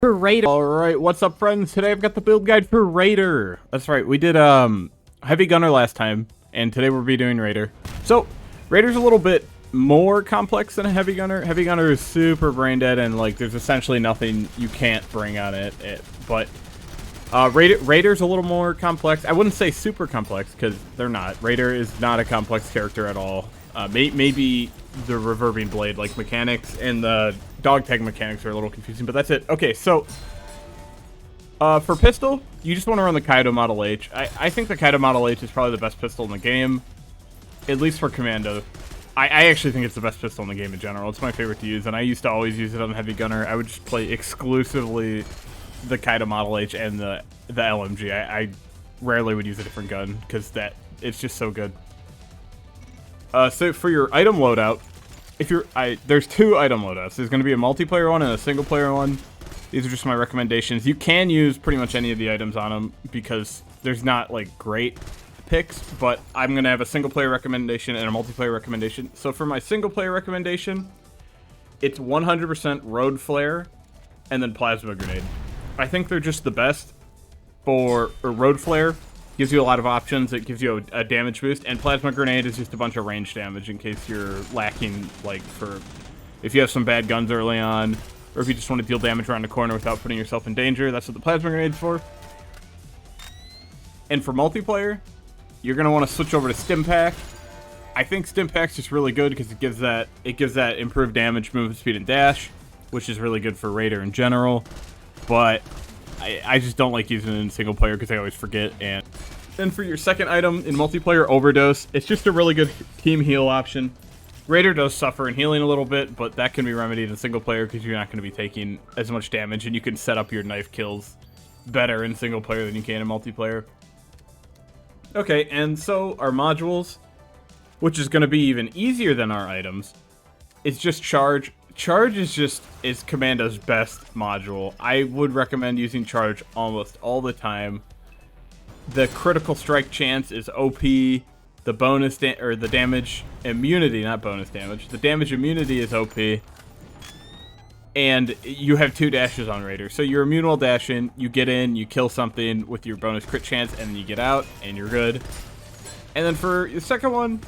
For Raider. Alright, what's up friends? Today I've got the build guide for Raider. That's right, we did Heavy Gunner last time, and today we'll be doing Raider. So, Raider's a little bit more complex than a Heavy Gunner. Heavy Gunner is super brain dead, and like there's essentially nothing you can't bring on it. But Raider's a little more complex. I wouldn't say super complex, because they're not. Raider is not a complex character at all. Maybe the reverbing blade like mechanics and the dog tag mechanics are a little confusing, but that's it. Okay, so for pistol, you just want to run the Kaido Model H. I think the Kaido Model H is probably the best pistol in the game, at least for Commando. I actually think it's the best pistol in the game in general. It's my favorite to use, and I used to always use it on Heavy Gunner. I would just play exclusively the Kaido Model H and the LMG. I rarely would use a different gun because it's just so good. So for your item loadout, there's two item loadouts. There's going to be a multiplayer one and a single player one. These are just my recommendations. You can use pretty much any of the items on them because there's not like great picks, but I'm going to have a single player recommendation and a multiplayer recommendation. So for my single player recommendation, it's 100% Road Flare and then Plasma Grenade. I think they're just the best for Road Flare. Gives you a lot of options. It gives you a damage boost, and Plasma Grenade is just a bunch of range damage in case you're lacking, like, if you have some bad guns early on, or if you just want to deal damage around the corner without putting yourself in danger. That's what the Plasma Grenade's for. And for multiplayer, you're going to want to switch over to Stim-Pack. I think Stim-Pack's just really good because it gives that improved damage, movement speed, and dash, which is really good for Raider in general, but I just don't like using it in single player because I always forget. And then for your second item in multiplayer, Overdose, it's just a really good team heal option. Raider does suffer in healing a little bit, but that can be remedied in single player because you're not going to be taking as much damage, and you can set up your knife kills better in single player than you can in multiplayer. Okay, and so our modules, which is going to be even easier than our items, is just Charge. Charge is Commando's best module. I would recommend using Charge almost all the time. The critical strike chance is OP. The the damage immunity, not bonus damage. The damage immunity is OP. And you have 2 dashes on Raider. So you're immune while dashing, you get in, you kill something with your bonus crit chance, and then you get out, and you're good. And then for the second one,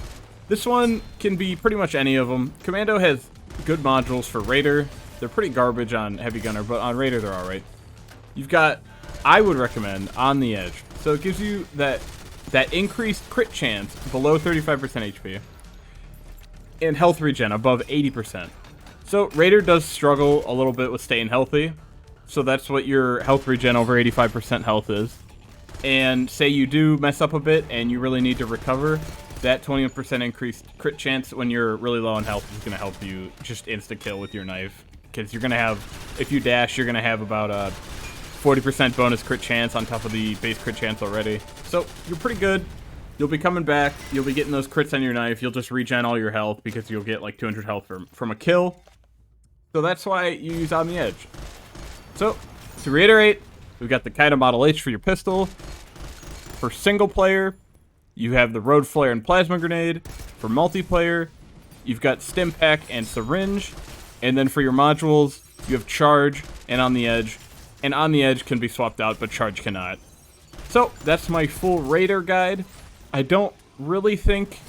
this one can be pretty much any of them. Commando has good modules for Raider. They're pretty garbage on Heavy Gunner, but on Raider they're alright. You've got, I would recommend, On the Edge. So it gives you that increased crit chance below 35% HP and health regen above 80%. So Raider does struggle a little bit with staying healthy, so that's what your health regen over 85% health is. And say you do mess up a bit and you really need to recover, that 20% increased crit chance when you're really low on health is going to help you just insta-kill with your knife. Because you're going to have, if you dash, you're going to have about a 40% bonus crit chance on top of the base crit chance already. So you're pretty good. You'll be coming back. You'll be getting those crits on your knife. You'll just regen all your health because you'll get like 200 health from a kill. So that's why you use On the Edge. So, to reiterate, we've got the Kaido Model H for your pistol. For single player, you have the Road Flare and Plasma Grenade. For multiplayer, you've got Stim-Pack and Syringe. And then for your modules, you have Charge and On the Edge. And On the Edge can be swapped out, but Charge cannot. So, that's my full Raider guide. I don't really think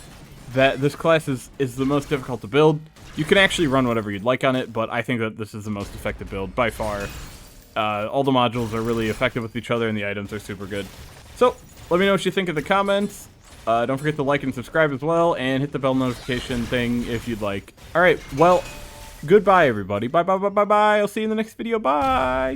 that this class is the most difficult to build. You can actually run whatever you'd like on it, but I think that this is the most effective build by far. All the modules are really effective with each other, and the items are super good. So, let me know what you think in the comments. Don't forget to like and subscribe as well, and hit the bell notification thing if you'd like. Alright, well, goodbye everybody. Bye, bye, bye, bye, bye. I'll see you in the next video. Bye!